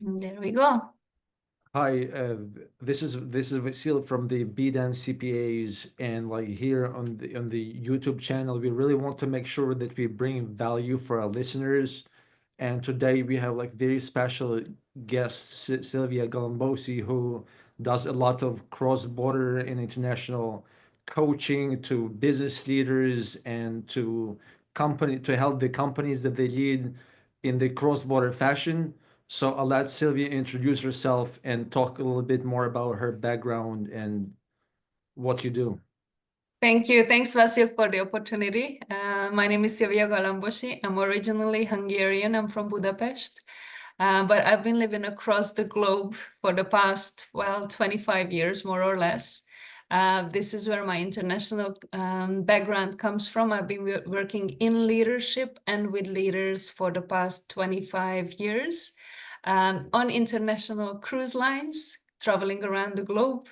And there we go. Hi, this is Vasil from the BDAN CPAs, and like here on the YouTube channel, we really want to make sure that we bring value for our listeners. And today we have like very special guest Szilvia Galambosi, who does a lot of cross-border and international coaching to business leaders and to help the companies that they lead in the cross-border fashion. So I'll let Sylvia introduce herself and talk a little bit more about her background and what you do. Thank you. Thanks, Vasil, for the opportunity. My name is Szilvia Galambosi. I'm originally Hungarian. I'm from Budapest, but I've been living across the globe for the past, 25 years, more or less. This is where my international background comes from. I've been working in leadership and with leaders for the past 25 years on international cruise lines, traveling around the globe.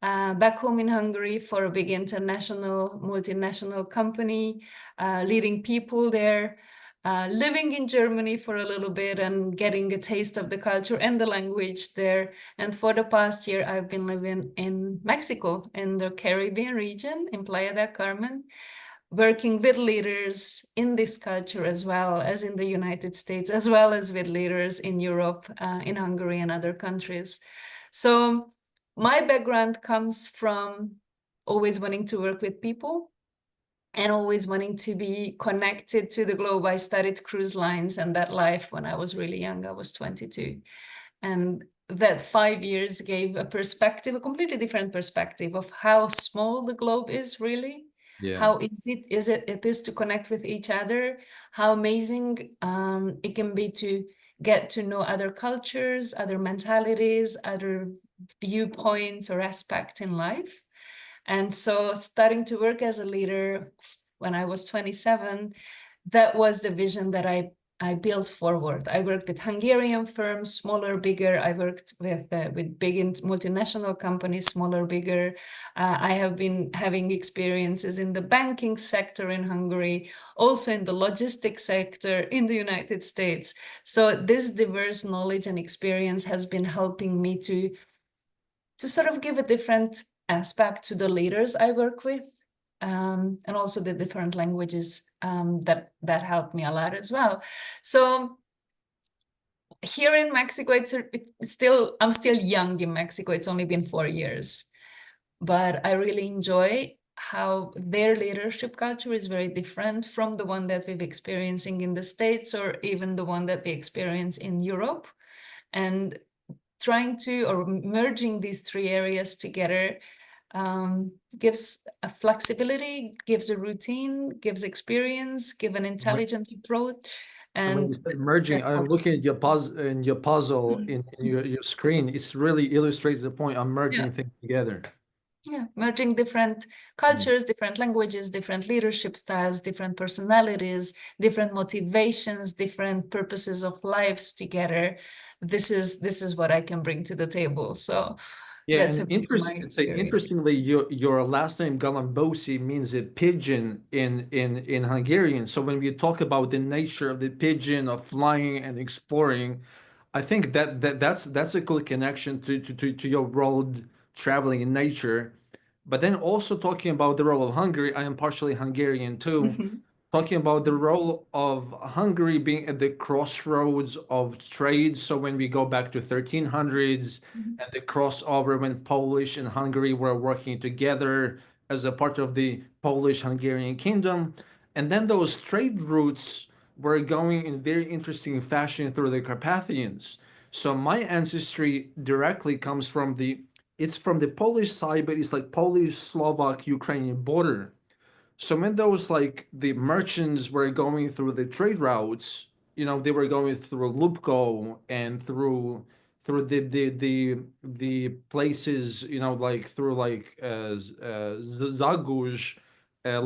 Back home in Hungary for a big international, multinational company, leading people there, living in Germany for a little bit and getting a taste of the culture and the language there. And for the past year, I've been living in Mexico, in the Caribbean region, in Playa del Carmen, working with leaders in this culture as well as in the United States, as well as with leaders in Europe, in Hungary and other countries. So my background comes from always wanting to work with people and always wanting to be connected to the globe. I studied cruise lines and that life when I was really young. I was 22. And that 5 years gave a perspective, a completely different perspective of how small the globe is really, Yeah. how easy it is to connect with each other, how amazing it can be to get to know other cultures, other mentalities, other viewpoints or aspects in life. And so starting to work as a leader when I was 27, that was the vision that I built forward. I worked with Hungarian firms, smaller, bigger. I worked with big multinational companies, smaller, bigger. I have been having experiences in the banking sector in Hungary, also in the logistics sector in the United States. So this diverse knowledge and experience has been helping me to sort of give a different aspect to the leaders I work with, and also the different languages that helped me a lot as well. So here in Mexico, I'm still young in Mexico. It's only been 4 years, but I really enjoy how their leadership culture is very different from the one that we're experiencing in the States or even the one that we experience in Europe. And trying to or merging these three areas together gives a flexibility, gives a routine, gives experience, give an intelligent approach, And when you and say merging, that I'm helps. looking at your puzzle in your screen. It's really illustrates the point. I'm Yeah, merging things together. yeah, merging different Mm. cultures, different languages, different leadership styles, different personalities, different motivations, different purposes of lives together. This is what I can bring to the table. So Yeah, that's a and bit of my experience. interestingly, your last name Galambosi means a pigeon in Hungarian. So when we talk about the nature of the pigeon of flying and exploring, I think that's a cool connection to your road traveling in nature. But then also talking about the role of Hungary, I am partially Hungarian too. Mhm. Talking about the role of Hungary being at the crossroads of trade. So when we go back to 1300s and the crossover when Polish and Hungary were working together as a part of the Polish-Hungarian kingdom, and then those trade routes were going in very interesting fashion through the Carpathians. So my ancestry directly comes from it's from the Polish side, but it's like Polish, Slovak, Ukrainian border. So when those like the merchants were going through the trade routes, they were going through Lubko and through the places, like through like Zaguj,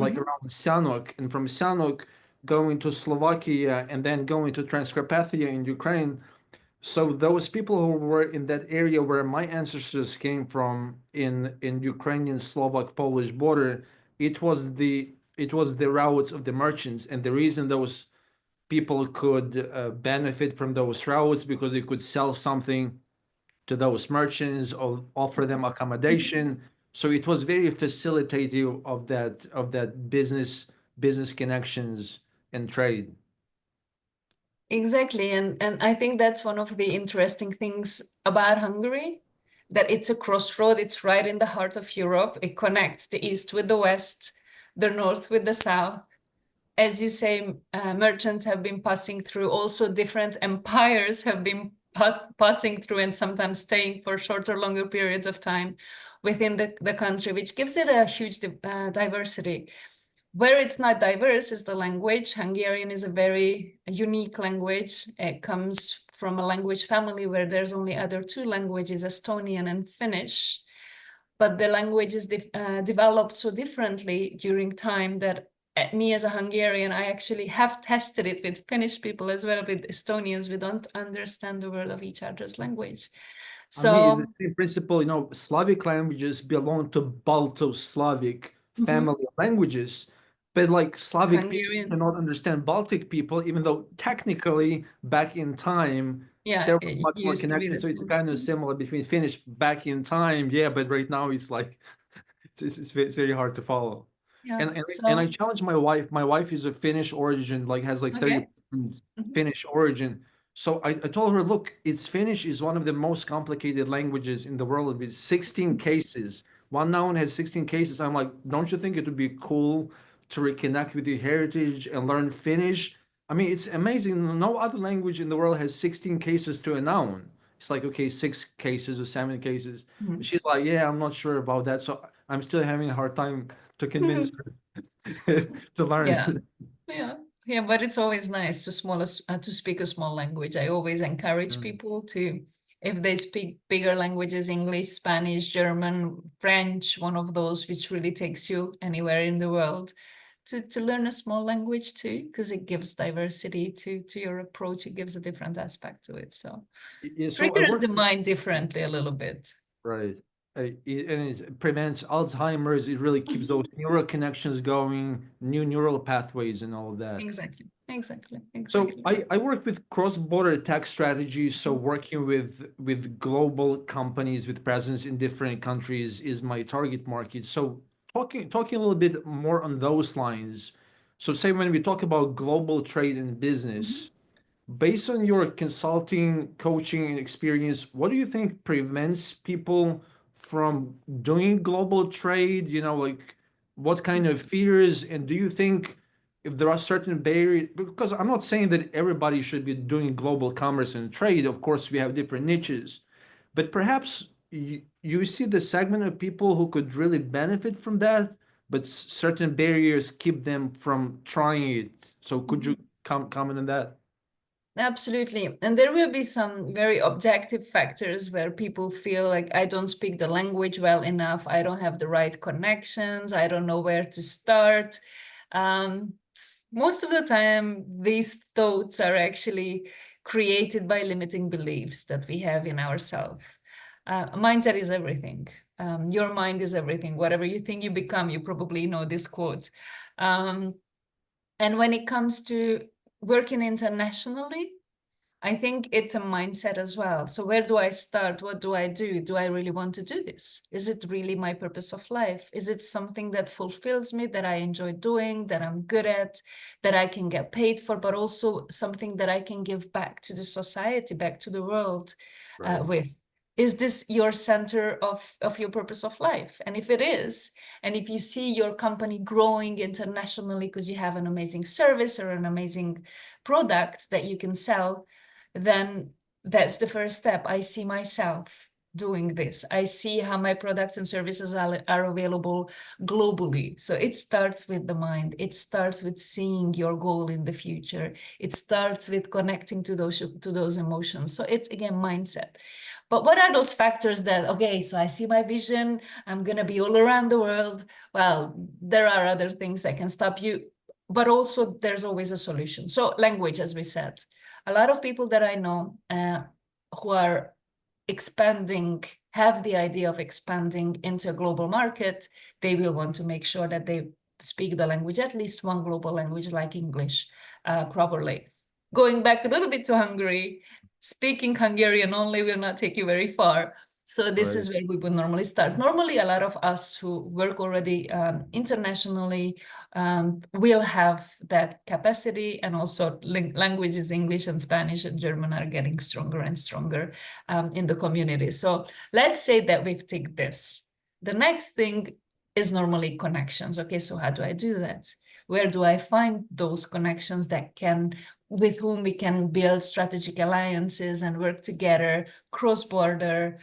like Mhm. around Sanok, and from Sanok going to Slovakia and then going to Transcarpathia in Ukraine. So those people who were in that area where my ancestors came from in Ukrainian, Slovak, Polish border, it was the routes of the merchants, and the reason those people could benefit from those routes because they could sell something to those merchants or offer them accommodation. So it was very facilitative of that business connections and trade. Exactly. And I think that's one of the interesting things about Hungary, that it's a crossroad. It's right in the heart of Europe. It connects the East with the West, the North with the South. As you say, merchants have been passing through, also different empires have been passing through and sometimes staying for shorter, longer periods of time within the country, which gives it a huge diversity. Where it's not diverse is the language. Hungarian is a very unique language. It comes from a language family where there's only other two languages, Estonian and Finnish. But the language is developed so differently during time that me as a Hungarian, I actually have tested it with Finnish people as well, with Estonians. We don't understand the word of each other's language. I mean, So the same principle, Slavic languages belong to Balto-Slavic family of languages, but like Slavic people Hungarian, cannot understand Baltic people, even though technically back in time yeah, there was it much more used to be connection. the So it's same. kind of similar between Finnish back in time, yeah, but right now it's like it's very hard to follow. Yeah. And I So challenge my wife. My wife is of Finnish origin, like has like okay. 30% Mhm. Finnish origin. So I told her, look, it's Finnish is one of the most complicated languages in the world with 16 cases. One noun has 16 cases. I'm like, don't you think it would be cool to reconnect with your heritage and learn Finnish? I mean, it's amazing. No other language in the world has 16 cases to a noun. It's like, okay, 6 cases or 7 cases. Mhm. She's like, yeah, I'm not sure about that. So I'm still having a hard time to convince her to Yeah. learn. Yeah. Yeah, but it's always nice to speak a small language. I always encourage Mm. people to, if they speak bigger languages, English, Spanish, German, French, one of those which really takes you anywhere in the world, to learn a small language too, because it gives diversity to your approach. It gives a different aspect to it. So Yeah, so I triggers work the mind differently a little bit. right. And it prevents Alzheimer's. It really keeps those neural connections going, new neural pathways, and all of that. Exactly. Exactly. So Exactly. I work with cross-border tax strategies. So working with global companies with presence in different countries is my target market. So talking a little bit more on those lines. So say when we talk about global trade and Mhm. business, based on your consulting, coaching, and experience, what do you think prevents people from doing global trade? Like what kind of fears, and do you think if there are certain barriers? Because I'm not saying that everybody should be doing global commerce and trade. Of course, we have different niches, but perhaps you see the segment of people who could really benefit from that, but certain barriers keep them from trying it. So could you Mhm. comment on that? Absolutely. And there will be some very objective factors where people feel like I don't speak the language well enough, I don't have the right connections, I don't know where to start. Most of the time, these thoughts are actually created by limiting beliefs that we have in ourselves. Mindset is everything. Your mind is everything. Whatever you think you become, you probably know this quote. Um, and when it comes to working internationally, I think it's a mindset as well. So where do I start? What do I do? Do I really want to do this? Is it really my purpose of life? Is it something that fulfills me, that I enjoy doing, that I'm good at, that I can get paid for, but also something that I can give back to the society, back to the world Right. with? Is this your center of your purpose of life? And if it is, and if you see your company growing internationally because you have an amazing service or an amazing product that you can sell, then that's the first step. I see myself doing this. I see how my products and services are available globally. So it starts with the mind. It starts with seeing your goal in the future. It starts with connecting to those emotions. So it's again mindset. But what are those factors that, okay, so I see my vision, I'm going to be all around the world. Well, there are other things that can stop you, but also there's always a solution. So language, as we said, a lot of people that I know who are expanding, have the idea of expanding into a global market, they will want to make sure that they speak the language, at least one global language like English, properly. going back a little bit to Hungary, speaking Hungarian only will not take you very far. So this Right. is where we would normally start. Normally, a lot of us who work already internationally will have that capacity, and also languages, English and Spanish and German are getting stronger and stronger in the community. So let's say that we've ticked this. The next thing is normally connections. Okay, so how do I do that? Where do I find those connections with whom we can build strategic alliances and work together cross-border?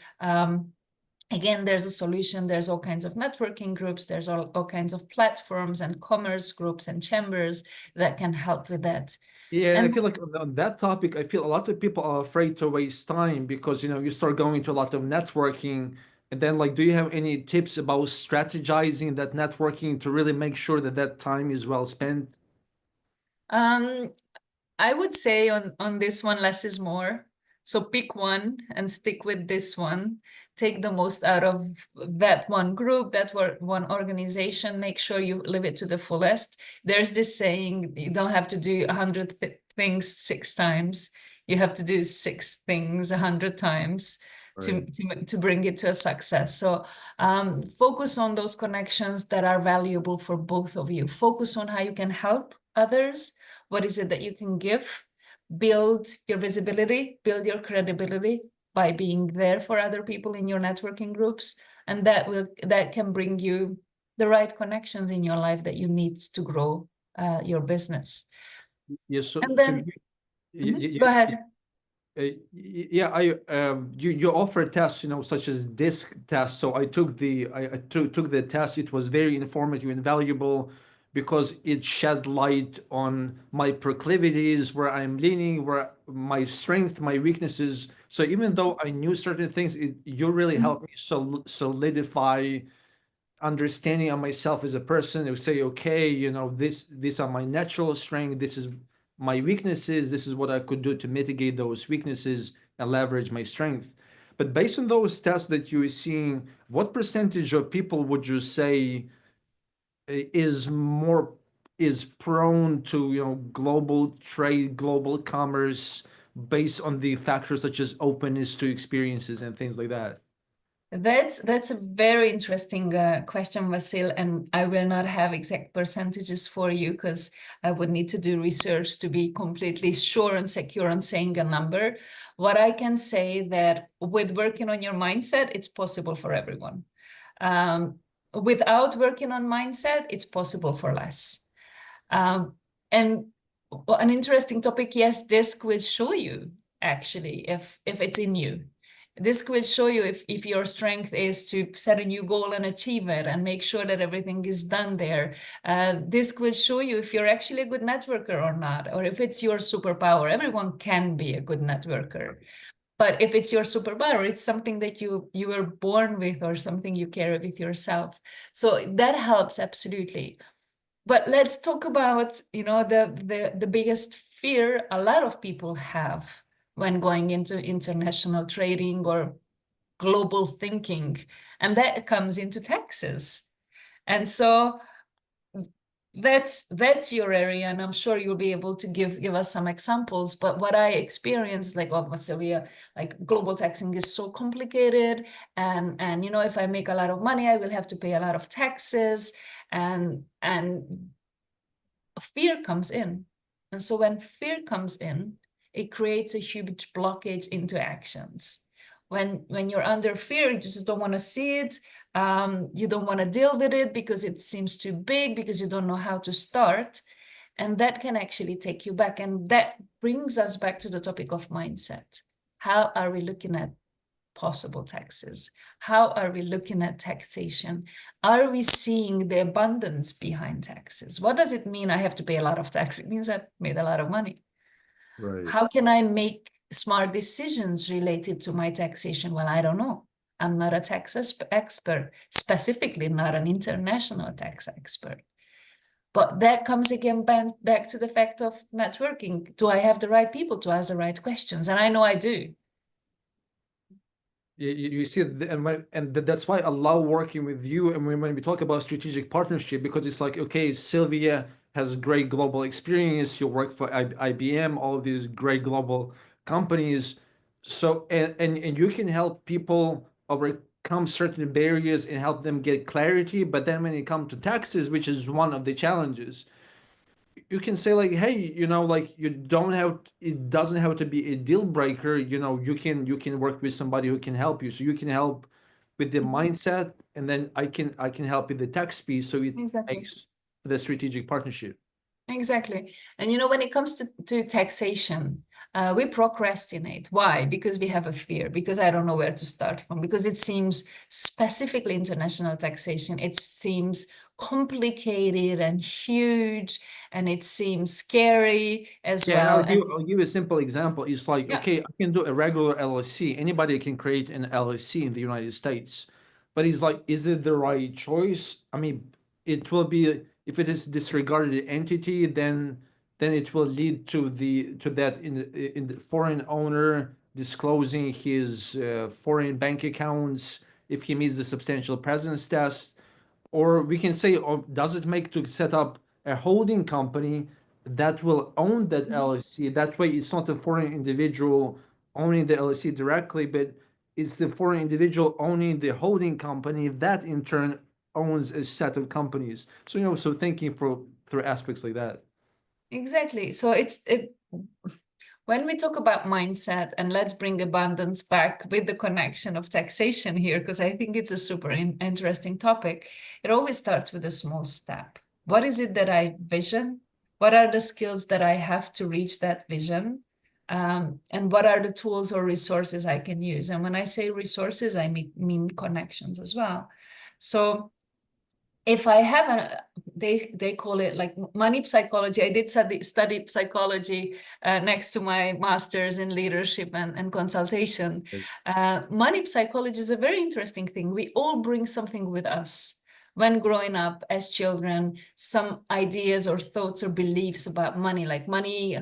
Again, there's a solution. There's all kinds of networking groups. There's all kinds of platforms and commerce groups and chambers that can help with that. Yeah, and I And feel like on that topic, I feel a lot of people are afraid to waste time because, you start going to a lot of networking. And then, like, do you have any tips about strategizing that networking to really make sure that that time is well spent? um, I would say on this one, less is more. So pick one and stick with this one. Take the most out of that one group, one organization. Make sure you live it to the fullest. There's this saying, you don't have to do 100 things 6 times. You have to do 6 things 100 times Right. to bring it to a success. So focus on those connections that are valuable for both of you. Focus on how you can help others. What is it that you can give? Build your visibility, build your credibility by being there for other people in your networking groups. And that can bring you the right connections in your life that you need to grow your business. Yes. So, And so then you, go ahead. yeah, you offer tests, such as disc tests. So I took the test. It was very informative and valuable because it shed light on my proclivities, where I'm leaning, where my strength, my weaknesses. So even though I knew certain things, you really helped me solidify understanding of myself as a person. To say, okay, these are my natural strength, this is my weaknesses, this is what I could do to mitigate those weaknesses and leverage my strength. But based on those tests that you are seeing, what percentage of people would you say is more is prone to global trade, global commerce, based on the factors such as openness to experiences and things like that? That's a very interesting question, Vasil, and I will not have exact percentages for you because I would need to do research to be completely sure and secure on saying a number. What I can say that with working on your mindset, it's possible for everyone. Without working on mindset, it's possible for less. And an interesting topic, yes, DISC will show you actually if it's in you. This will show you if your strength is to set a new goal and achieve it and make sure that everything is done there. This will show you if you're actually a good networker or not, or if it's your superpower. Everyone can be a good networker. But if it's your superpower, it's something that you were born with or something you carry with yourself. So that helps absolutely. But let's talk about, the biggest fear a lot of people have when going into international trading or global thinking, and that comes into taxes. And so that's your area, and I'm sure you'll be able to give us some examples. But what I experienced, like, oh, Sylvia, like, global taxing is so complicated, and if I make a lot of money, I will have to pay a lot of taxes, and fear comes in. And so when fear comes in, it creates a huge blockage into actions. When you're under fear, you just don't want to see it. You don't want to deal with it because it seems too big, because you don't know how to start. And that can actually take you back. And that brings us back to the topic of mindset. How are we looking at possible taxes? How are we looking at taxation? Are we seeing the abundance behind taxes? What does it mean I have to pay a lot of tax? It means I've made a lot of money. Right. How can I make smart decisions related to my taxation? Well, I don't know. I'm not a tax expert, specifically not an international tax expert. But that comes again back to the fact of networking. Do I have the right people to ask the right questions? And I know I do. You see, that's why I love working with you. And when we talk about strategic partnership, because it's like, okay, Sylvia, has great global experience. You work for IBM, all of these great global companies. So and you can help people overcome certain barriers and help them get clarity. But then when it comes to taxes, which is one of the challenges, you can say like, hey, like you don't have, it doesn't have to be a deal breaker. You can work with somebody who can help you. So you can help with the Mhm. mindset, and then I can help with the tax piece. So it Exactly. makes the strategic partnership. Exactly. And when it comes to taxation, we procrastinate. Why? Because we have a fear, because I don't know where to start from, because it seems, specifically international taxation, it seems complicated and huge, and it seems scary as Yeah, and well. I'll give you a simple example. It's like, Yeah, okay, I can do a regular LLC. Anybody can create an LLC in the United States. But it's like, is it the right choice? I mean, it will be, if it is disregarded entity, then it will lead to that in the foreign owner disclosing his foreign bank accounts if he meets the substantial presence test. Or we can say, or does it make to set up a holding company that will own that mhm, LLC? That way, it's not a foreign individual owning the LLC directly, but it's the foreign individual owning the holding company that in turn owns a set of companies. So, so thinking through aspects like that. exactly. So it when we talk about mindset, and let's bring abundance back with the connection of taxation here, because I think it's a super interesting topic, it always starts with a small step. What is it that I vision? What are the skills that I have to reach that vision? And what are the tools or resources I can use? And when I say resources, I mean connections as well. So if I have they call it like money psychology. I did study psychology next to my master's in leadership and consultation. Money psychology is a very interesting thing. We all bring something with us when growing up as children, some ideas or thoughts or beliefs about money. Like money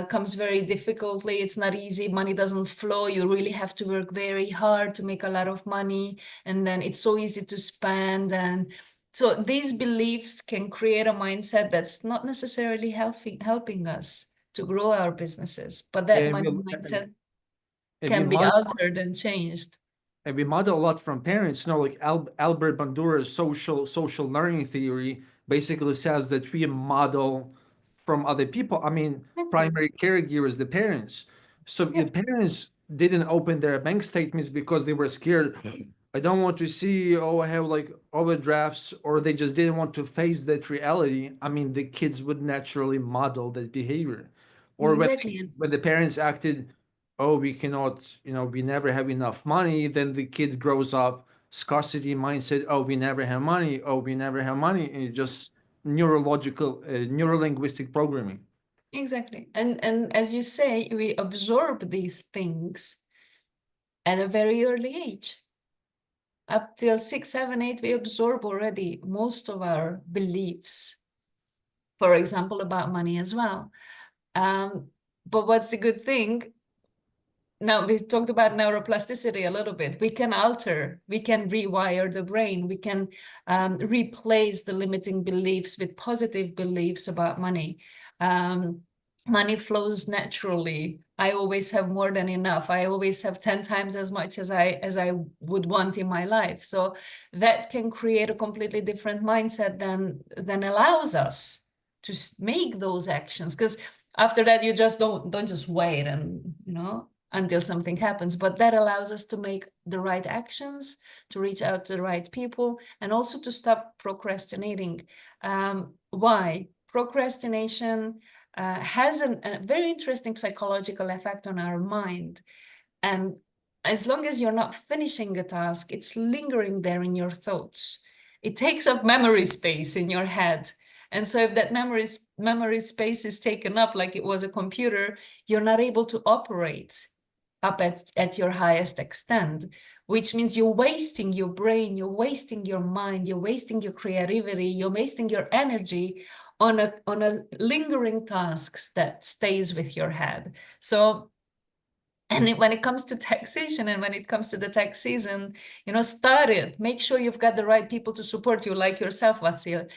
comes very difficultly. It's not easy. Money doesn't flow. You really have to work very hard to make a lot of money. And then it's so easy to spend. And so these beliefs can create a mindset that's not necessarily helping us to grow our businesses, but that And money we, mindset and we can be model altered and changed. and we model a lot from parents. Like Albert Bandura's social learning theory basically says that we model from other people. I mean, Exactly. primary caregivers, the parents. So the Yep. parents didn't open their bank statements because they were scared. I don't want to see, oh, I have like overdrafts, or they just didn't want to face that reality. I mean, the kids would naturally model that behavior. Or Exactly. when the parents acted, oh, we cannot, we never have enough money, then the kid grows up, scarcity mindset, oh, we never have money, oh, we never have money, and it just neurological, neurolinguistic programming. Exactly. And as you say, we absorb these things at a very early age. Up till 6, 7, 8, we absorb already most of our beliefs, for example, about money as well. Um, but what's the good thing? Now, we talked about neuroplasticity a little bit. We can alter, we can rewire the brain, we can replace the limiting beliefs with positive beliefs about money. Money flows naturally. I always have more than enough. I always have 10 times as much as I would want in my life. So that can create a completely different mindset than allows us to make those actions. Because after that, you just don't just wait and until something happens, but that allows us to make the right actions, to reach out to the right people, and also to stop procrastinating. Why? Procrastination has a very interesting psychological effect on our mind. And as long as you're not finishing a task, it's lingering there in your thoughts. It takes up memory space in your head. And so if that memory space is taken up like it was a computer, you're not able to operate up at your highest extent, which means you're wasting your brain, you're wasting your mind, you're wasting your creativity, you're wasting your energy on a lingering tasks that stays with your head. So And when it comes to taxation and when it comes to the tax season, start it. Make sure you've got the right people to support you, like yourself, Vasil,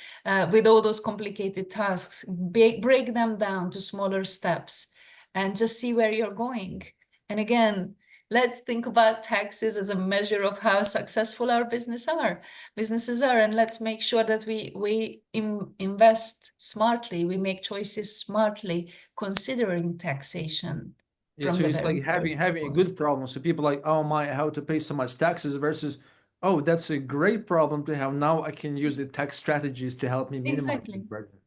with all those complicated tasks. Break them down to smaller steps and just see where you're going. And again, let's think about taxes as a measure of how successful our businesses are. And let's make sure that we invest smartly, we make choices smartly, considering taxation. Yeah, so it's like having a good problem. So people like, oh my, how to pay so much taxes versus, oh, that's a great problem to have. Now I can use the tax strategies to help me minimize the Exactly. burden.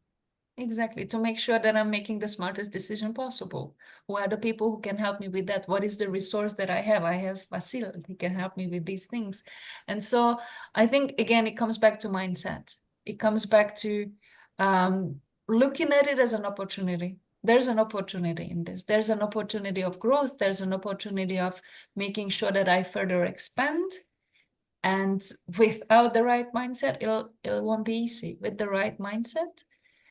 Exactly. To make sure that I'm making the smartest decision possible. Who are the people who can help me with that? What is the resource that I have? I have Vasil, he can help me with these things. And so I think, again, it comes back to mindset. It comes back to looking at it as an opportunity. There's an opportunity in this. There's an opportunity of growth. There's an opportunity of making sure that I further expand. And without the right mindset, it won't be easy. With the right mindset,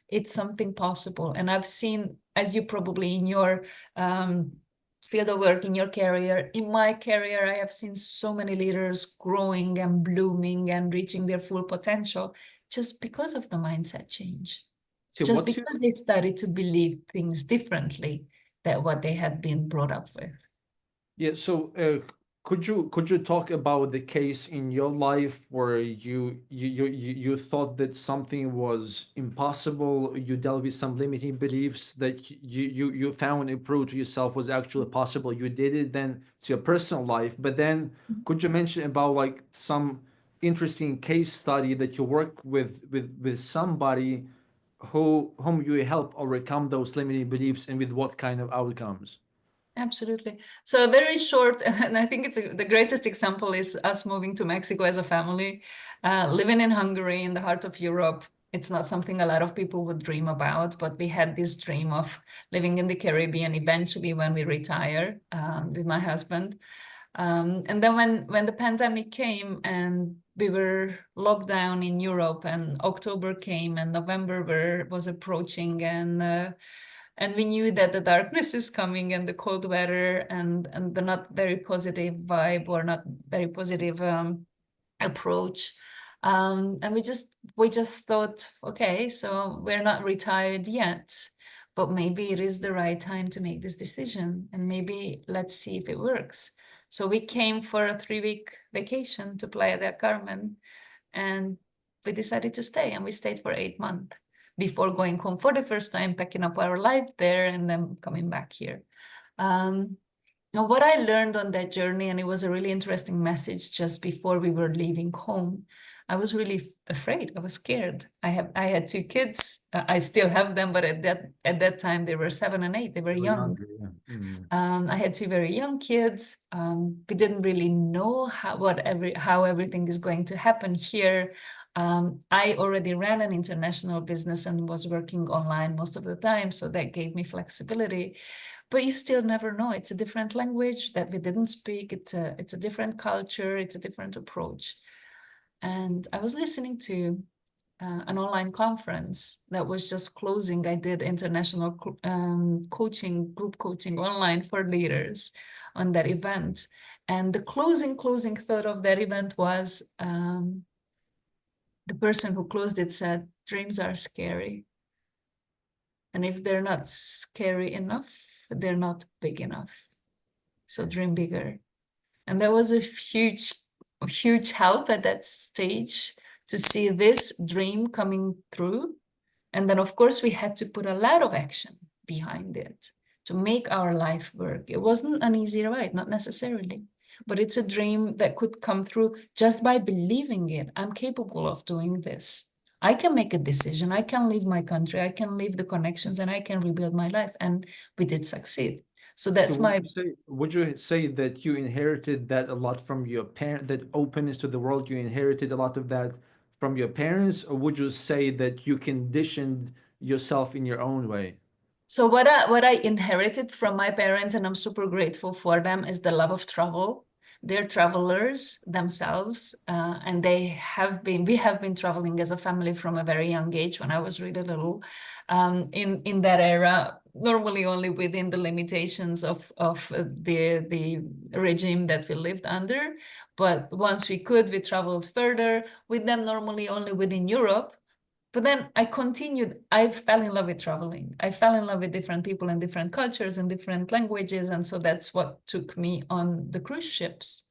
it's something possible. And I've seen, as you probably in your field of work, in your career, in my career, I have seen so many leaders growing and blooming and reaching their full potential just because of the mindset change. So Just what's your because they started to believe things differently than what they had been brought up with. Yeah, so could you talk about the case in your life where you thought that something was impossible, you dealt with some limiting beliefs that you found and proved to yourself was actually possible. You did it then to your personal life, but then could you mention about like some interesting case study that you work with somebody whom you help overcome those limiting beliefs and with what kind of outcomes? Absolutely. So a very short, and I think the greatest example is us moving to Mexico as a family, living in Hungary in the heart of Europe. It's not something a lot of people would dream about, but we had this dream of living in the Caribbean eventually when we retire with my husband. And then when the pandemic came and we were locked down in Europe, and October came and November was approaching, and we knew that the darkness is coming and the cold weather and the not very positive vibe or not very positive approach. And we just thought, okay, so we're not retired yet, but maybe it is the right time to make this decision, and maybe let's see if it works. So we came for a 3-week vacation to Playa del Carmen, and we decided to stay, and we stayed for 8 months before going home for the first time, packing up our life there, and then coming back here. Now, what I learned on that journey, and it was a really interesting message just before we were leaving home, I was really afraid. I was scared. I had 2 kids. I still have them, but at that time they were 7 and 8. They were young. Yeah. Mm. I had 2 very young kids. We didn't really know how everything is going to happen here. I already ran an international business and was working online most of the time, so that gave me flexibility. But you still never know. It's a different language that we didn't speak. It's a different culture. It's a different approach. And I was listening to an online conference that was just closing. I did international group coaching online for leaders on that event. And the closing thought of that event was the person who closed it said, dreams are scary. And if they're not scary enough, they're not big enough. So dream bigger. And that was a huge help at that stage to see this dream coming through. And then, of course, we had to put a lot of action behind it to make our life work. It wasn't an easy ride, not necessarily, but it's a dream that could come through just by believing it. I'm capable of doing this. I can make a decision. I can leave my country. I can leave the connections, and I can rebuild my life. And we did succeed. So that's So my would you say that you inherited that a lot from your parent, that openness to the world, you inherited a lot of that from your parents, or would you say that you conditioned yourself in your own way? So what I inherited from my parents, and I'm super grateful for them, is the love of travel. They're travelers themselves, and we have been traveling as a family from a very young age. When I was really little, in that era, normally only within the limitations of the regime that we lived under. But once we could, we traveled further with them, normally only within Europe. But then I continued, I fell in love with traveling. I fell in love with different people and different cultures and different languages. And so that's what took me on the cruise ships.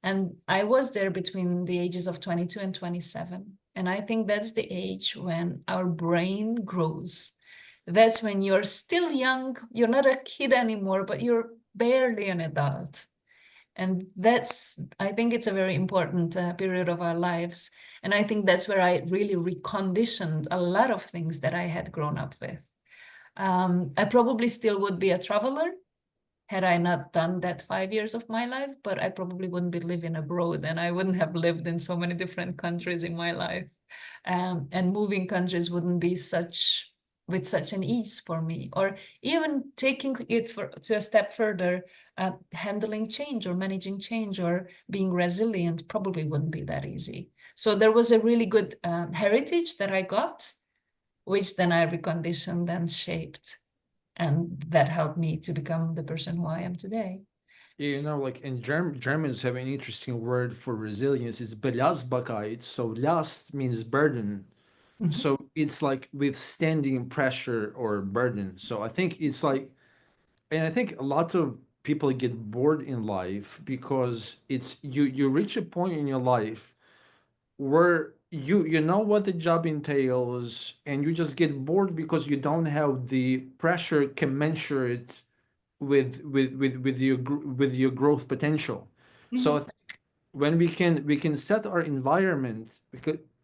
And I was there between the ages of 22 and 27. And I think that's the age when our brain grows. That's when you're still young, you're not a kid anymore, but you're barely an adult. And that's, I think it's a very important period of our lives. And I think that's where I really reconditioned a lot of things that I had grown up with. I probably still would be a traveler had I not done that 5 years of my life, but I probably wouldn't be living abroad and I wouldn't have lived in so many different countries in my life. And moving countries wouldn't be with such an ease for me, or even taking it to a step further, handling change or managing change or being resilient probably wouldn't be that easy. So there was a really good heritage that I got, which then I reconditioned and shaped. And that helped me to become the person who I am today. You know, like in Germans have an interesting word for resilience. It's belastbarkeit. So last means burden. Mhm. So it's like withstanding pressure or burden. So I think it's like, and I think a lot of people get bored in life because it's you reach a point in your life where you know what the job entails and you just get bored because you don't have the pressure commensurate with your growth potential. So I Mhm. think when we can set our environment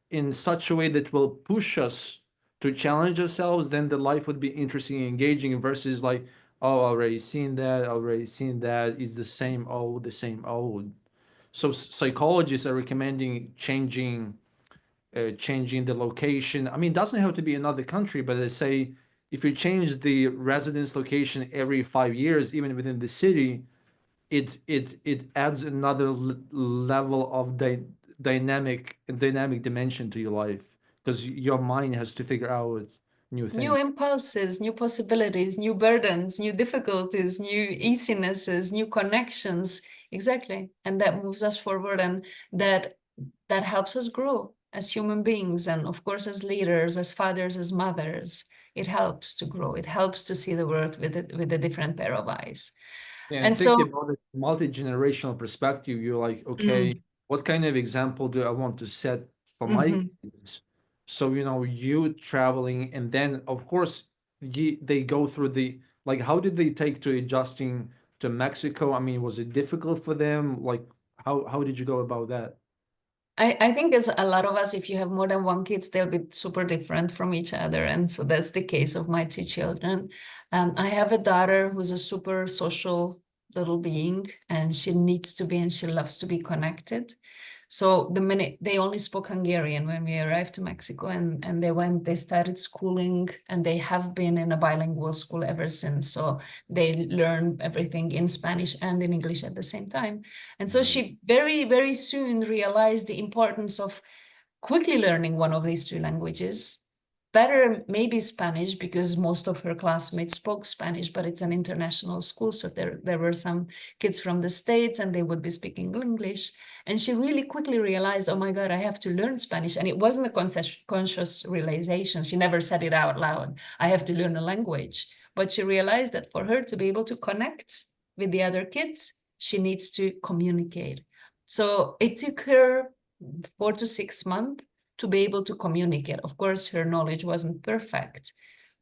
in such a way that will push us to challenge ourselves, then the life would be interesting and engaging versus like, oh, already seen that, it's the same old. So psychologists are recommending changing the location. I mean, it doesn't have to be another country, but they say if you change the residence location every 5 years, even within the city, it adds another level of dynamic dimension to your life because your mind has to figure out new New things. impulses, new possibilities, new burdens, new difficulties, new easinesses, new connections. Exactly. And that moves us forward, and that helps us grow as human beings, and of course as leaders, as fathers, as mothers. It helps to grow. It helps to see the world with a different pair of eyes. And And thinking so, about it, multi-generational perspective, you're like, okay, mm, what kind of example do I want to set for my mhm. kids? So, you traveling, and then of course, they go through like, how did they take to adjusting to Mexico? I mean, was it difficult for them? Like, how did you go about that? I think as a lot of us, if you have more than one kids, they'll be super different from each other. And so that's the case of my two children. I have a daughter who's a super social little being, and she needs to be, and she loves to be connected. So the minute they only spoke Hungarian when we arrived to Mexico, and they started schooling, and they have been in a bilingual school ever since. So they learn everything in Spanish and in English at the same time. And so Mhm. she very, very soon realized the importance of quickly learning one of these two languages. Better maybe Spanish, because most of her classmates spoke Spanish, but it's an international school. So there were some kids from the States and they would be speaking English. And she really quickly realized, oh my God, I have to learn Spanish. And it wasn't a conscious realization. She never said it out loud. I have to learn a language. But she realized that for her to be able to connect with the other kids, she needs to communicate. So it took her 4 to 6 months to be able to communicate. Of course, her knowledge wasn't perfect,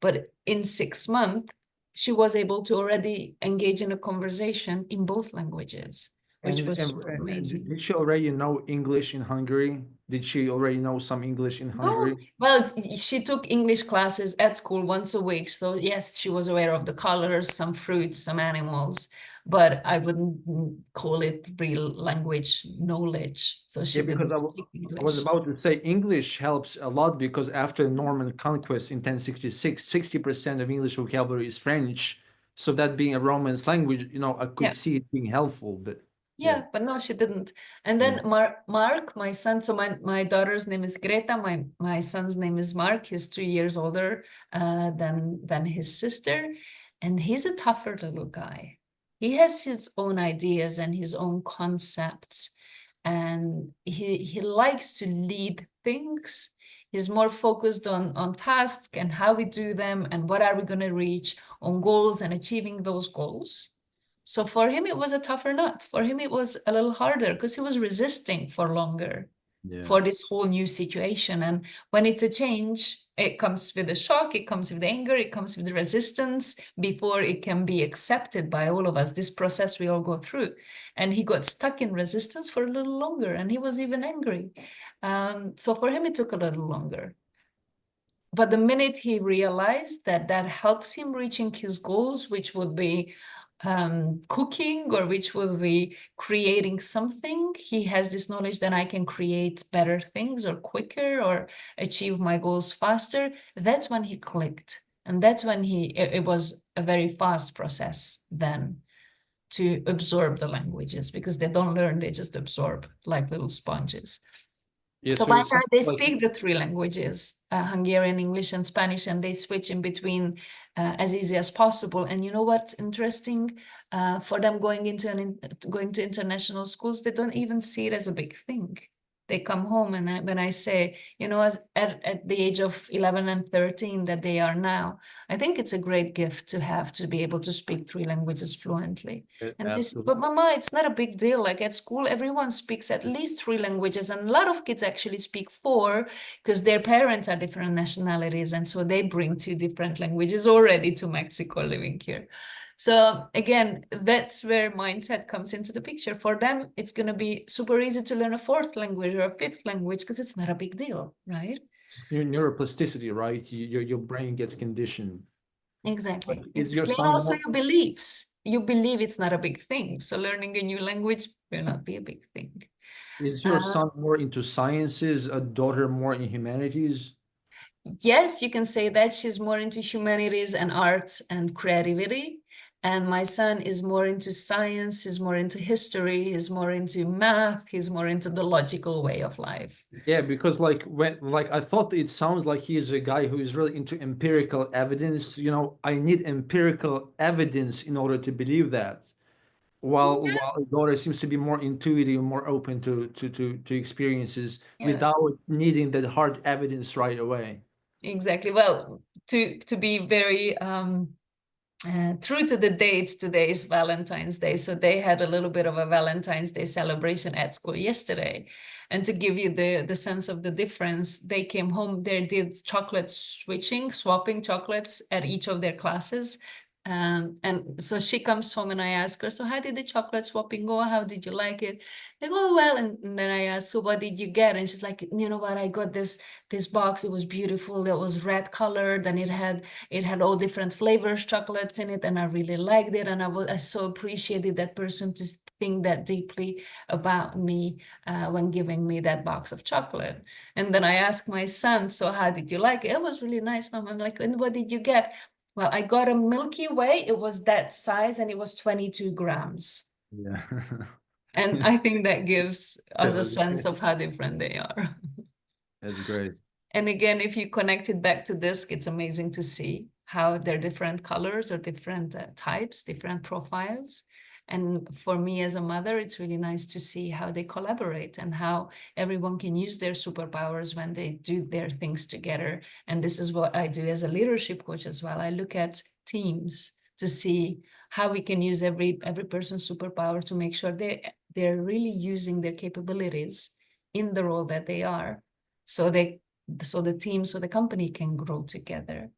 but in 6 months, she was able to already engage in a conversation in both languages, which And, was and super and amazing. did she already know English in Hungary? Did she already know some English in No, Hungary? well, she took English classes at school once a week. So yes, she was aware of the colors, some fruits, some animals, but I wouldn't call it real language knowledge. So Yeah, she because didn't I, speak I was English. about to say English helps a lot because after Norman conquest in 1066, 60% of English vocabulary is French. So that being a Romance language, I could Yeah. see it being helpful, but yeah. Yeah, but no, she didn't. And Mm. then Mark, my son, so my daughter's name is Greta, my son's name is Mark. He's 2 years older than his sister. And he's a tougher little guy. He has his own ideas and his own concepts, and he likes to lead things. He's more focused on tasks and how we do them and what are we going to reach, on goals and achieving those goals. So for him, it was a tougher nut. For him, it was a little harder because he was resisting for longer Yeah. for this whole new situation. And when it's a change, it comes with a shock, it comes with anger, it comes with resistance before it can be accepted by all of us, this process we all go through. And he got stuck in resistance for a little longer, and he was even angry. So for him, it took a little longer. But the minute he realized that that helps him reaching his goals, which would be cooking, or which will be creating something, he has this knowledge that I can create better things or quicker or achieve my goals faster. That's when he clicked. And that's when it was a very fast process then to absorb the languages, because they don't learn, they just absorb like little sponges. Yeah, So so by it's now they like, speak the three languages, Hungarian, English, and Spanish, and they switch in between as easy as possible. And you know what's interesting? For them going to international schools, they don't even see it as a big thing. They come home, and when I say, as at the age of 11 and 13 that they are now, I think it's a great gift to have, to be able to speak three languages fluently. And they say, absolutely. but Mama, it's not a big deal. Like at school, everyone speaks at least three languages, and a lot of kids actually speak four because their parents are different nationalities, and so they bring two different languages already to Mexico living here. So again, that's where mindset comes into the picture. For them, it's going to be super easy to learn a fourth language or a fifth language because it's not a big deal, right? Neuroplasticity, right? Your brain gets conditioned. But Exactly. is your Exactly. And son also more, your beliefs. You believe it's not a big thing. So learning a new language will not be a big thing. is your Uh, son more into sciences, a daughter more in humanities? yes, you can say that she's more into humanities and art and creativity. And my son is more into science, he's more into history, he's more into math, he's more into the logical way of life. Yeah, because like I thought it sounds like he is a guy who is really into empirical evidence. I need empirical evidence in order to believe that. While a daughter seems to be more intuitive, more open to experiences Yeah, without needing that hard evidence right away. exactly. Well, to be very true to the dates, today is Valentine's Day. So they had a little bit of a Valentine's Day celebration at school yesterday. And to give you the sense of the difference, they came home, they did chocolate swapping chocolates at each of their classes. And so she comes home and I ask her, so how did the chocolate swapping go? How did you like it? They go, "Oh, well." And then I ask, so what did you get? And she's like, you know what? I got this box. It was beautiful. It was red colored, and it had all different flavors, chocolates in it, and I really liked it. And I so appreciated that person to think that deeply about me when giving me that box of chocolate. And then I asked my son, so how did you like it? It was really nice, Mom. I'm like, and what did you get? Well, I got a Milky Way. It was that size, and it was 22 grams. Yeah. And I think that gives us a That's sense of how different they are. that's great. And again, if you connect it back to disc, it's amazing to see how they're different colors or different types, different profiles. And for me as a mother, it's really nice to see how they collaborate and how everyone can use their superpowers when they do their things together. And this is what I do as a leadership coach as well. I look at teams to see how we can use every person's superpower to make sure they're really using their capabilities in the role that they are, so the team, so the company can grow together.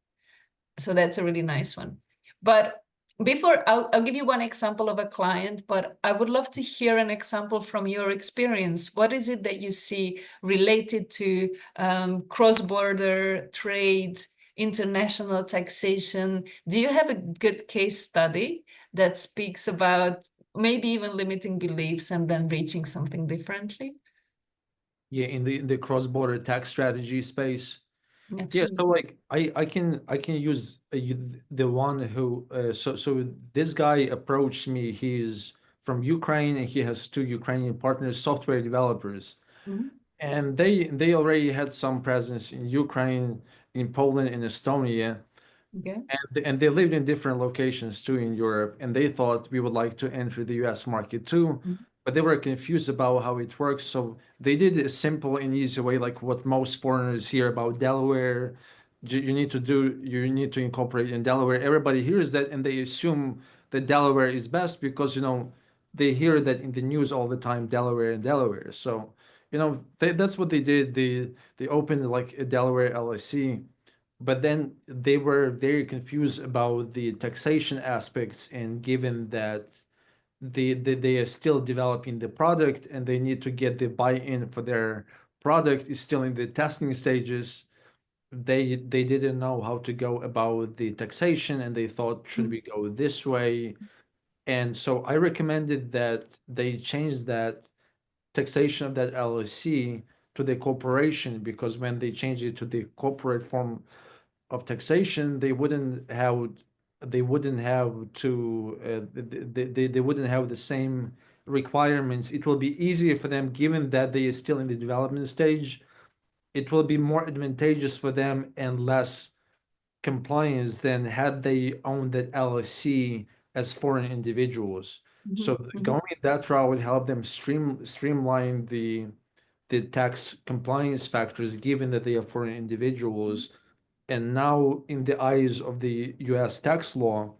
So that's a really nice one. But before, I'll give you one example of a client, but I would love to hear an example from your experience. What is it that you see related to cross-border trade, international taxation? Do you have a good case study that speaks about maybe even limiting beliefs and then reaching something differently? Yeah, in the cross-border tax strategy space. Yeah, so Absolutely. like I can use the one who so this guy approached me. He's from Ukraine and he has two Ukrainian partners, software developers. Mhm. And they already had some presence in Ukraine, in Poland, in Estonia. Okay. And they lived in different locations too in Europe, and they thought we would like to enter the US market too, but they were confused about how it works. So they did a simple and easy way, like what most foreigners hear about Delaware. You need to incorporate in Delaware. Everybody hears that and they assume that Delaware is best because, they hear that in the news all the time, Delaware and Delaware. So, that's what they did. They opened like a Delaware LLC, but then they were very confused about the taxation aspects, and given that they are still developing the product and they need to get the buy-in for their product is still in the testing stages, they didn't know how to go about the taxation, and they thought, should we go this way? And so I recommended that they change that taxation of that LLC to the corporation, because when they change it to the corporate form of taxation, they wouldn't have to they wouldn't have the same requirements. It will be easier for them, given that they are still in the development stage. It will be more advantageous for them and less compliance than had they owned that LLC as foreign individuals. So going that route would help them streamline the tax compliance factors, given that they are foreign individuals. And now, in the eyes of the US tax law,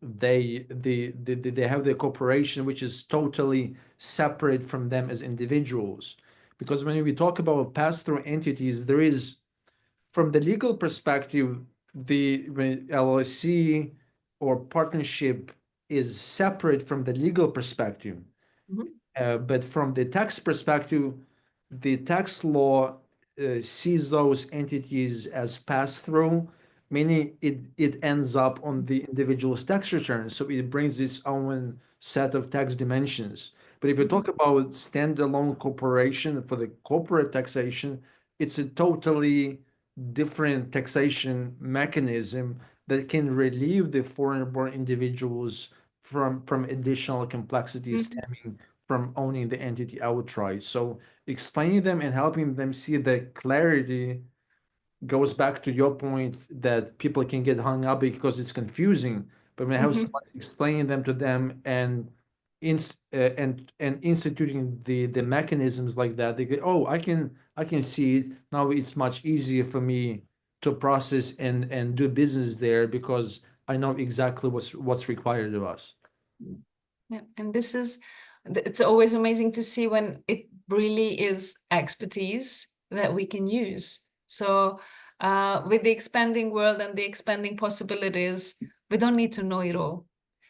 they have the corporation, which is totally separate from them as individuals. Because when we talk about pass-through entities, there is, from the legal perspective, the LLC or partnership is separate from the legal perspective. But from the tax perspective, the tax law sees those entities as pass-through, meaning it ends up on the individual's tax return. So it brings its own set of tax dimensions. But if you talk about standalone corporation for the corporate taxation, it's a totally different taxation mechanism that can relieve the foreign-born individuals from additional complexities stemming from owning the entity outright. So explaining them and helping them see the clarity goes back to your point that people can get hung up because it's confusing. But when I have somebody explaining them to them and and instituting the mechanisms like that, they go, oh, I can see it now. It's much easier for me to process and do business there because I know exactly what's required of us. Yeah, and it's always amazing to see when it really is expertise that we can use. So with the expanding world and the expanding possibilities, we don't need to know it all.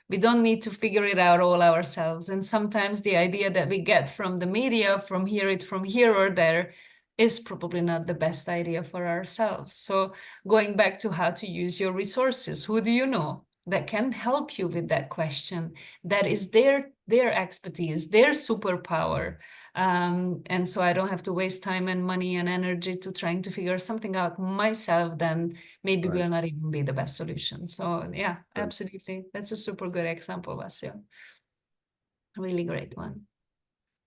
We don't need to figure it out all ourselves. And sometimes the idea that we get from the media, from here or there, is probably not the best idea for ourselves. So going back to how to use your resources, who do you know that can help you with that question? That is their expertise, their superpower. And so I don't have to waste time and money and energy to trying to figure something out myself, then maybe Right. will not even be the best solution. So yeah, Right. absolutely. That's a super good example, Vasil. Really great one.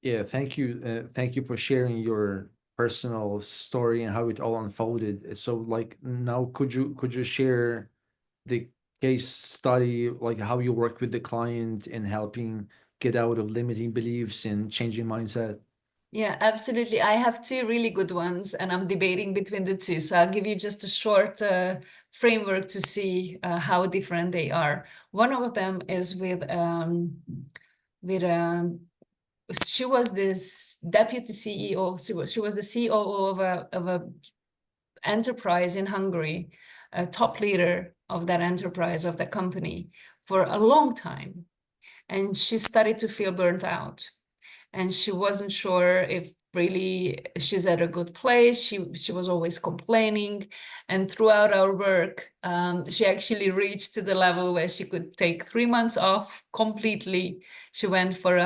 Yeah, thank you. Thank you for sharing your personal story and how it all unfolded. So, like, now could you share the case study, like how you worked with the client in helping get out of limiting beliefs and changing mindset? Yeah, absolutely. I have two really good ones, and I'm debating between the two. So I'll give you just a short framework to see how different they are. One of them is with she was this deputy CEO. She was the COO of a enterprise in Hungary, a top leader of that enterprise, of that company, for a long time, and she started to feel burnt out, and she wasn't sure if really she's at a good place. She was always complaining, and throughout our work, she actually reached to the level where she could take 3 months off completely. She went for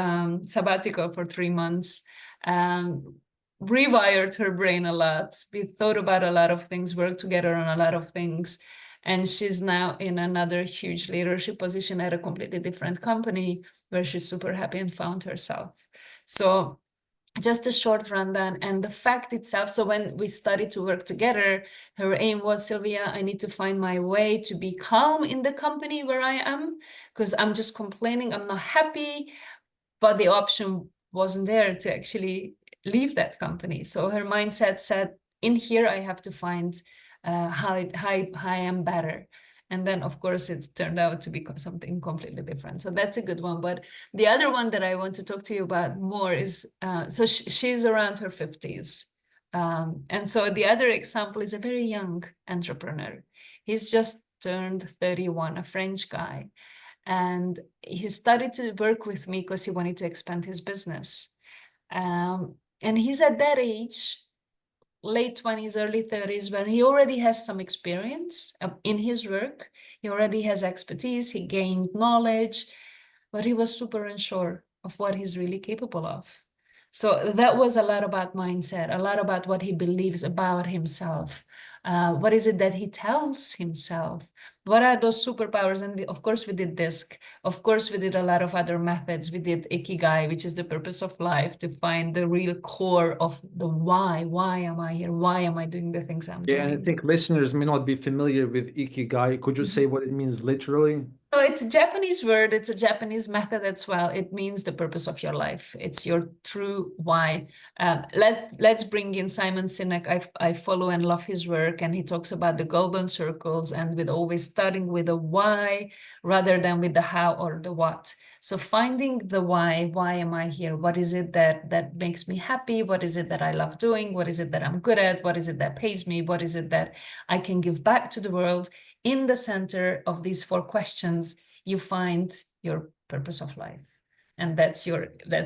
sabbatical for 3 months, rewired her brain a lot. We thought about a lot of things, worked together on a lot of things, and she's now in another huge leadership position at a completely different company where she's super happy and found herself. So just a short rundown and the fact itself. So when we started to work together, her aim was, Sylvia, I need to find my way to be calm in the company where I am, because I'm just complaining, I'm not happy, but the option wasn't there to actually leave that company. So her mindset said, in here, I have to find how I am better. And then, of course, it's turned out to be something completely different. So that's a good one. But the other one that I want to talk to you about more is, so she's around her 50s. And so the other example is a very young entrepreneur. He's just turned 31, a French guy. And he started to work with me because he wanted to expand his business. And he's at that age, late 20s, early 30s, when he already has some experience in his work. He already has expertise, he gained knowledge, but he was super unsure of what he's really capable of. So that was a lot about mindset, a lot about what he believes about himself. What is it that he tells himself? What are those superpowers? And of course, we did DISC. Of course, we did a lot of other methods. We did Ikigai, which is the purpose of life, to find the real core of the why. Why am I here? Why am I doing the things I'm Yeah, and I doing? think listeners may not be familiar with Ikigai. Could you say what it means literally? So it's a Japanese word, it's a Japanese method as well. It means the purpose of your life. It's your true why. Let's bring in Simon Sinek. I follow and love his work, and he talks about the golden circles and with always starting with a why rather than with the how or the what. So finding the why am I here? What is it that makes me happy? What is it that I love doing? What is it that I'm good at? What is it that pays me? What is it that I can give back to the world? In the center of these four questions, you find your purpose of life. And that's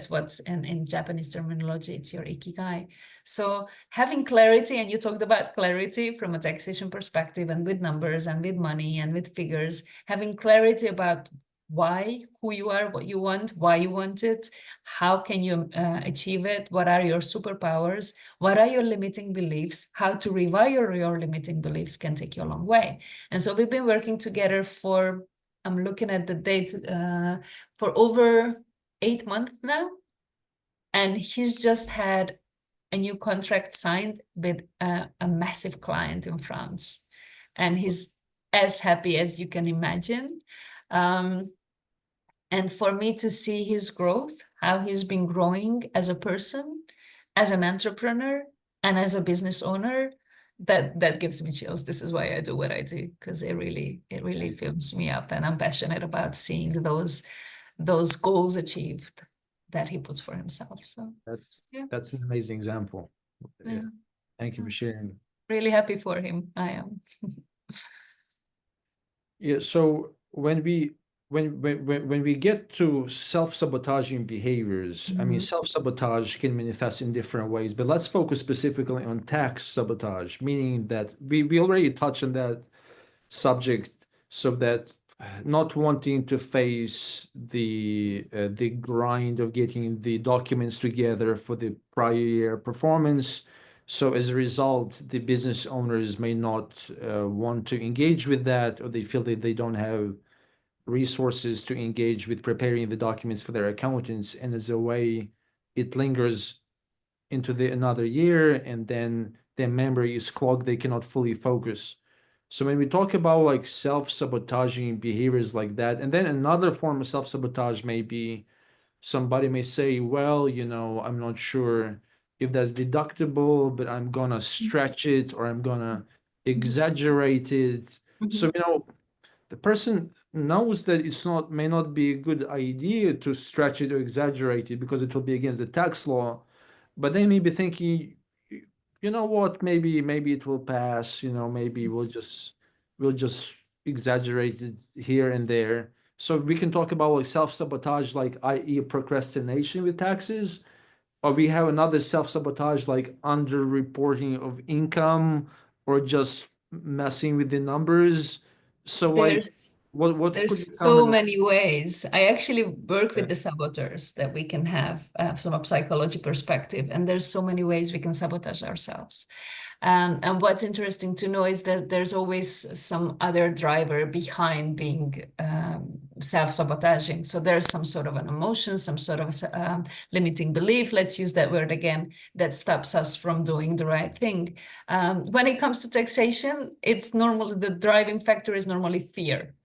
what's in Japanese terminology, it's your ikigai. So having clarity, and you talked about clarity from a taxation perspective and with numbers and with money and with figures, having clarity about why, who you are, what you want, why you want it, how can you achieve it, what are your superpowers, what are your limiting beliefs, how to rewire your limiting beliefs can take you a long way. And so we've been working together for, I'm looking at the date, for over 8 months now. And he's just had a new contract signed with a massive client in France. And he's as happy as you can imagine. And for me to see his growth, how he's been growing as a person, as an entrepreneur, and as a business owner, that gives me chills. This is why I do what I do, because it really fills me up, and I'm passionate about seeing those goals achieved that he puts for himself. So That's yeah, that's an amazing example. Yeah. yeah, Thank you for sharing. really happy for him. I am. Yeah, so when we get to self-sabotaging behaviors, I mean, Mhm. self-sabotage can manifest in different ways, but let's focus specifically on tax sabotage, meaning that we already touched on that subject, so that not wanting to face the grind of getting the documents together for the prior year performance. So as a result, the business owners may not want to engage with that, or they feel that they don't have resources to engage with preparing the documents for their accountants, and as a way, it lingers into the another year, and then their memory is clogged, they cannot fully focus. So when we talk about like self-sabotaging behaviors like that, and then another form of self-sabotage may be, somebody may say, well, I'm not sure if that's deductible, but I'm gonna stretch it, or I'm gonna exaggerate it. So Mhm. the person knows that it's not may not be a good idea to stretch it or exaggerate it because it will be against the tax law, but they may be thinking, you know what, maybe it will pass, maybe we'll just exaggerate it here and there. So we can talk about like self-sabotage, like i.e. procrastination with taxes, or we have another self-sabotage like under-reporting of income, or just messing with the numbers. So like, There's What could There's you so comment? many ways. I actually work with Okay. the saboteurs that we can have from a psychology perspective, and there's so many ways we can sabotage ourselves. And what's interesting to know is that there's always some other driver behind being self-sabotaging. So there's some sort of an emotion, some sort of limiting belief, let's use that word again, that stops us from doing the right thing. When it comes to taxation, it's normal, the driving factor is normally fear.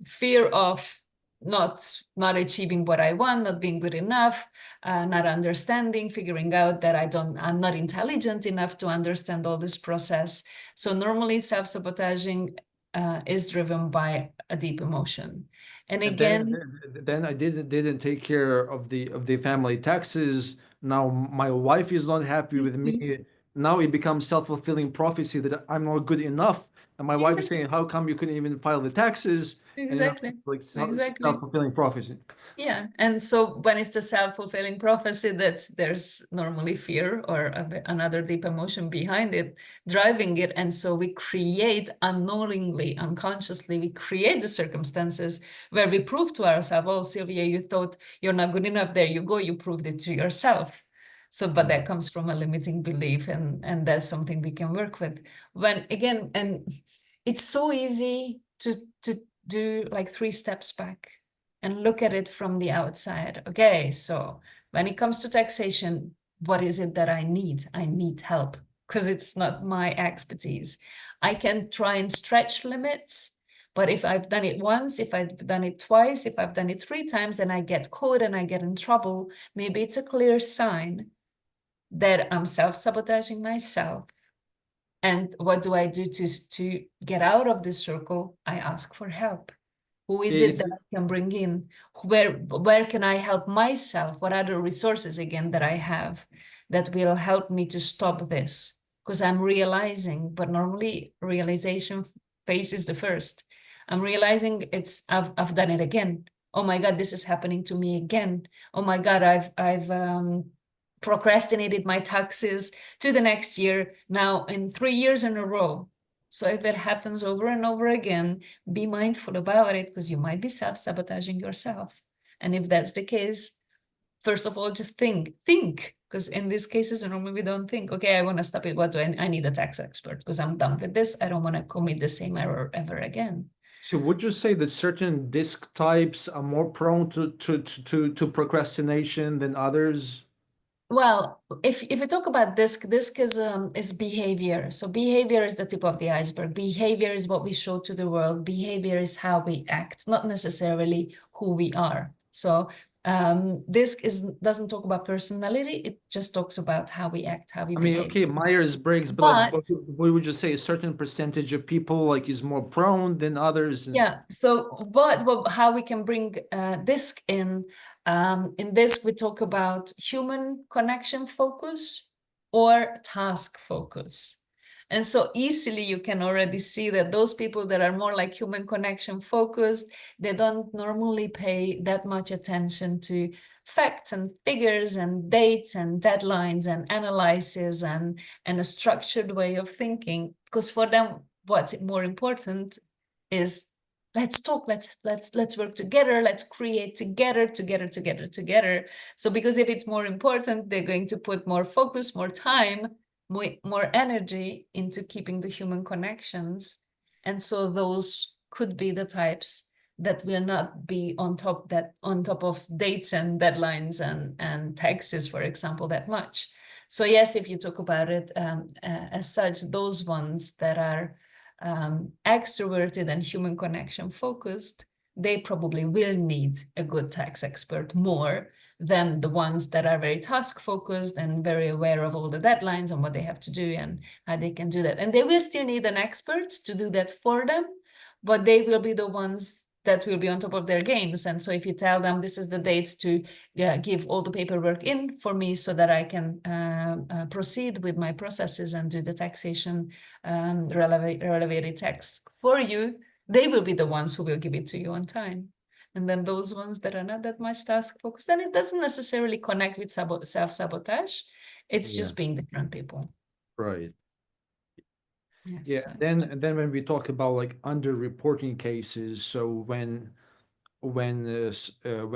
Fear of not achieving what I want, not being good enough, not understanding, figuring out that I'm not intelligent enough to understand all this process. So normally self-sabotaging is driven by a deep emotion. And And again, then I didn't take care of the family taxes. Now my wife is not happy with me. Now it becomes self-fulfilling prophecy that I'm not good enough. And my wife is exactly, saying, "How come you couldn't even file the taxes?" And exactly, like exactly. self-fulfilling prophecy. Yeah, and so when it's the self-fulfilling prophecy, there's normally fear or another deep emotion behind it, driving it, and so we create unknowingly, unconsciously, we create the circumstances where we prove to ourselves, "Oh, Sylvia, you thought you're not good enough. There you go. You proved it to yourself." So, but that comes from a limiting belief, and that's something we can work with. When again, and it's so easy to do like 3 steps back and look at it from the outside. Okay, so when it comes to taxation, what is it that I need? I need help because it's not my expertise. I can try and stretch limits, but if I've done it once, if I've done it twice, if I've done it 3 times and I get caught and I get in trouble, maybe it's a clear sign that I'm self-sabotaging myself. And what do I do to get out of this circle? I ask for help. Who is it It's that I can bring in? Where can I help myself? What are the resources again that I have that will help me to stop this? Because I'm realizing, but normally realization phase is the first. I'm realizing I've done it again. Oh my God, this is happening to me again. Oh my God, I've procrastinated my taxes to the next year now in 3 years in a row. So if it happens over and over again, be mindful about it because you might be self-sabotaging yourself. And if that's the case, first of all, just think, because in these cases, normally we don't think, okay, I want to stop it. What do I need a tax expert because I'm done with this. I don't want to commit the same error ever again. So would you say that certain disk types are more prone to procrastination than others? Well, if you talk about disc is behavior. So behavior is the tip of the iceberg. Behavior is what we show to the world. Behavior is how we act, not necessarily who we are. So disc doesn't talk about personality. It just talks about how we act, how we I mean, behave. okay, Myers-Briggs, but like, But what would you say a certain percentage of people like is more prone than others? yeah, so how we can bring this in this we talk about human connection focus or task focus. And so easily you can already see that those people that are more like human connection focused, they don't normally pay that much attention to facts and figures and dates and deadlines and analysis and a structured way of thinking, because for them what's more important is let's talk, let's work together, let's create together. So because if it's more important, they're going to put more focus, more time, more energy into keeping the human connections. And so those could be the types that will not be on top of dates and deadlines and taxes, for example, that much. So yes, if you talk about it as such, those ones that are extroverted and human connection focused, they probably will need a good tax expert more than the ones that are very task focused and very aware of all the deadlines and what they have to do and how they can do that. And they will still need an expert to do that for them, but they will be the ones that will be on top of their games. And so if you tell them this is the dates to give all the paperwork in for me so that I can proceed with my processes and do the taxation relevant tax for you, they will be the ones who will give it to you on time. And then those ones that are not that much task focused, then it doesn't necessarily connect with self-sabotage. It's Yeah, just being different people. right. Yeah, Yes, yes. and then when we talk about like underreporting cases, so when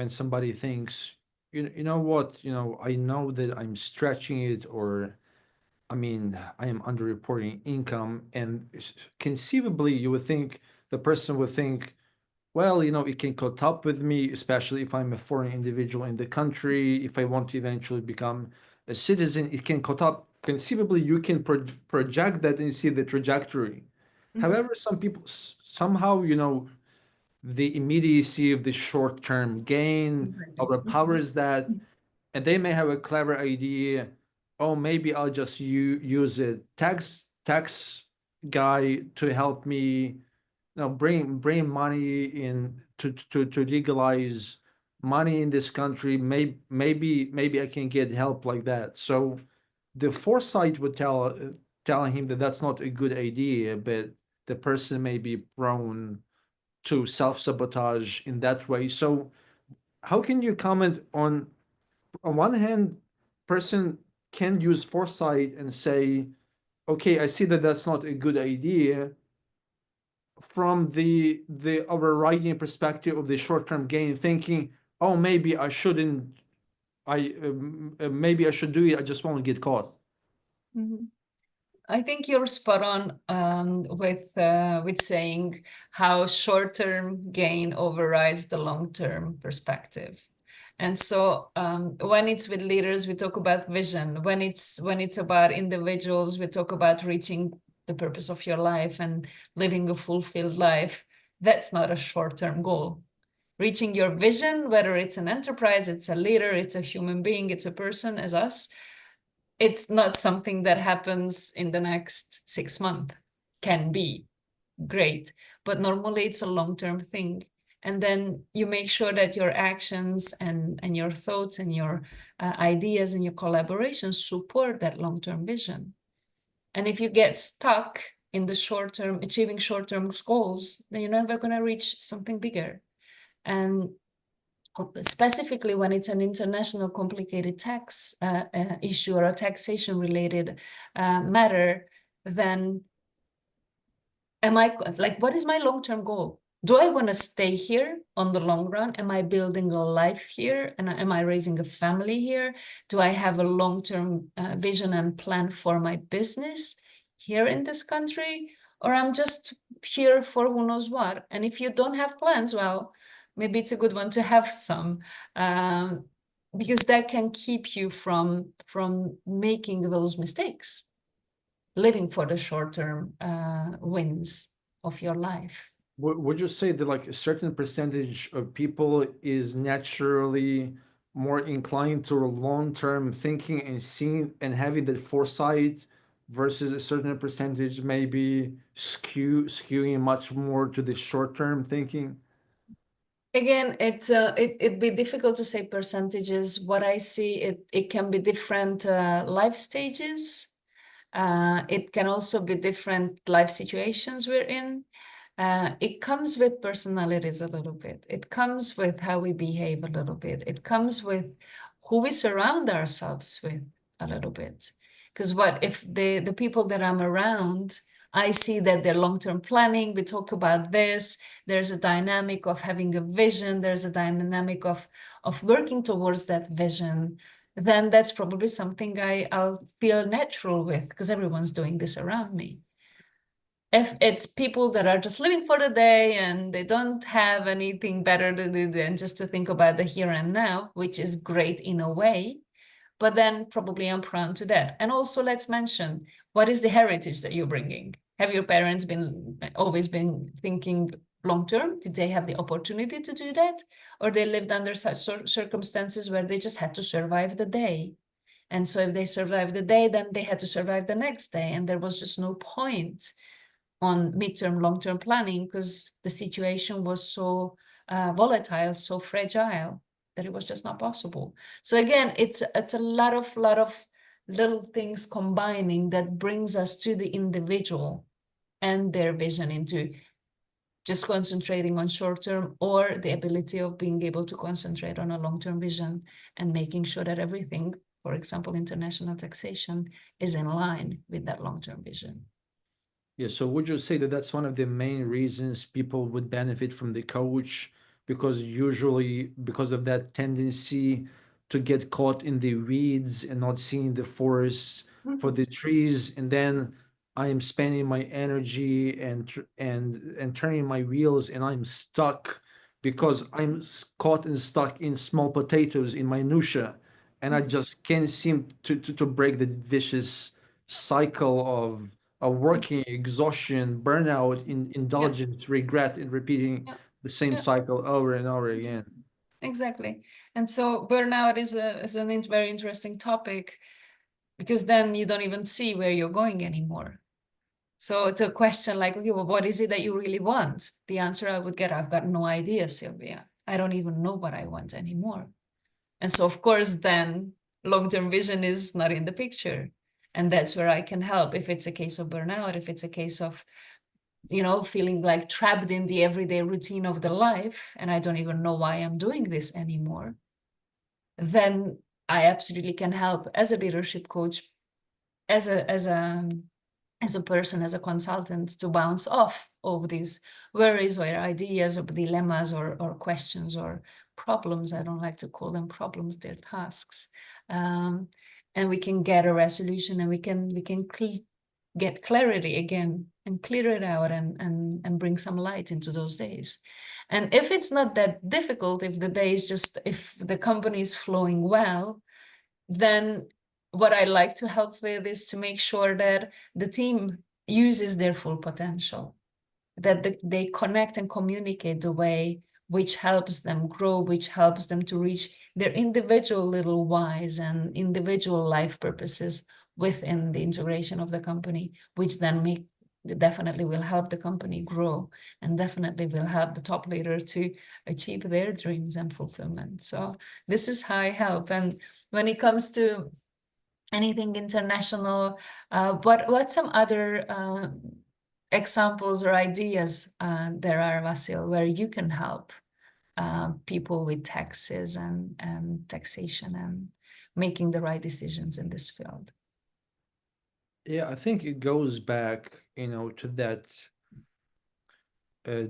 somebody thinks, you know what, I know that I'm stretching it, or I mean, I am underreporting income, and conceivably you would think the person would think, well, it can caught up with me, especially if I'm a foreign individual in the country. If I want to eventually become a citizen, it can caught up. Conceivably, you can project that and see the trajectory. Mhm. However, some people somehow, the immediacy of the short-term gain Mhm. overpowers that, and they may have a clever idea. Oh, maybe I'll just use a tax guy to help me, bring money in to legalize money in this country. Maybe I can get help like that. So the foresight would tell him that that's not a good idea, but the person may be prone to self-sabotage in that way. So how can you comment on one hand, person can use foresight and say, okay, I see that that's not a good idea, from the overriding perspective of the short-term gain, thinking, oh, maybe I should do it, I just won't get caught. Mhm. I think you're spot on with saying how short-term gain overrides the long-term perspective. And so when it's with leaders, we talk about vision. When it's about individuals, we talk about reaching the purpose of your life and living a fulfilled life. That's not a short-term goal. Reaching your vision, whether it's an enterprise, it's a leader, it's a human being, it's a person as us, it's not something that happens in the next 6 months. Can be great, but normally it's a long-term thing. And then you make sure that your actions and your thoughts and your ideas and your collaborations support that long-term vision. And if you get stuck in the short term, achieving short-term goals, then you're never going to reach something bigger. And specifically when it's an international complicated tax issue or a taxation related matter, then am I like, what is my long-term goal? Do I want to stay here on the long run? Am I building a life here? And am I raising a family here? Do I have a long-term vision and plan for my business here in this country? Or I'm just here for who knows what? And if you don't have plans, well, maybe it's a good one to have some, because that can keep you from making those mistakes, living for the short-term wins of your life. Would you say that like a certain percentage of people is naturally more inclined to long-term thinking and seeing and having that foresight, versus a certain percentage maybe skewing much more to the short-term thinking? Again, it'd be difficult to say percentages. What I see, it can be different life stages. It can also be different life situations we're in. It comes with personalities a little bit. It comes with how we behave a little bit. It comes with who we surround ourselves with a little bit. Because what if the people that I'm around, I see that they're long-term planning, we talk about this, there's a dynamic of having a vision, there's a dynamic of working towards that vision, then that's probably something I'll feel natural with, because everyone's doing this around me. If it's people that are just living for the day and they don't have anything better to do than just to think about the here and now, which is great in a way, but then probably I'm prone to that. And also, let's mention, what is the heritage that you're bringing? Have your parents always been thinking long term? Did they have the opportunity to do that? Or they lived under such circumstances where they just had to survive the day? And so if they survived the day, then they had to survive the next day. And there was just no point on midterm, long-term planning, because the situation was so volatile, so fragile, that it was just not possible. So again, it's a lot of little things combining that brings us to the individual and their vision into just concentrating on short term, or the ability of being able to concentrate on a long-term vision and making sure that everything, for example, international taxation, is in line with that long-term vision. Yeah, so would you say that that's one of the main reasons people would benefit from the coach? Because usually, because of that tendency to get caught in the weeds and not seeing the forest for Mhm. the trees, and then I am spending my energy and turning my wheels, and I'm stuck because caught and stuck in small potatoes in minutia, and I just can't seem to break the vicious cycle of working, exhaustion, burnout, Yeah, indulgence, regret, and repeating yeah, the same yeah. cycle over and over again. Exactly. And so burnout is very interesting topic because then you don't even see where you're going anymore. So it's a question like, okay, well, what is it that you really want? The answer I would get, I've got no idea, Sylvia. I don't even know what I want anymore. And so, of course, then long-term vision is not in the picture. And that's where I can help. If it's a case of burnout, if it's a case of, feeling like trapped in the everyday routine of the life, and I don't even know why I'm doing this anymore, then I absolutely can help as a leadership coach, as a person, as a consultant, to bounce off of these worries or ideas or dilemmas or questions or problems. I don't like to call them problems, they're tasks. Um, and we can get a resolution, and we can get clarity again and clear it out and bring some light into those days. And if it's not that difficult, if the company is flowing well, then what I like to help with is to make sure that the team uses their full potential, that they connect and communicate the way which helps them grow, which helps them to reach their individual little whys and individual life purposes within the integration of the company, which then definitely will help the company grow and definitely will help the top leader to achieve their dreams and fulfillment. So this is how I help. And when it comes to anything international, what some other examples or ideas there are, Vasil, where you can help people with taxes and taxation and making the right decisions in this field? Yeah, I think it goes back, to that uh,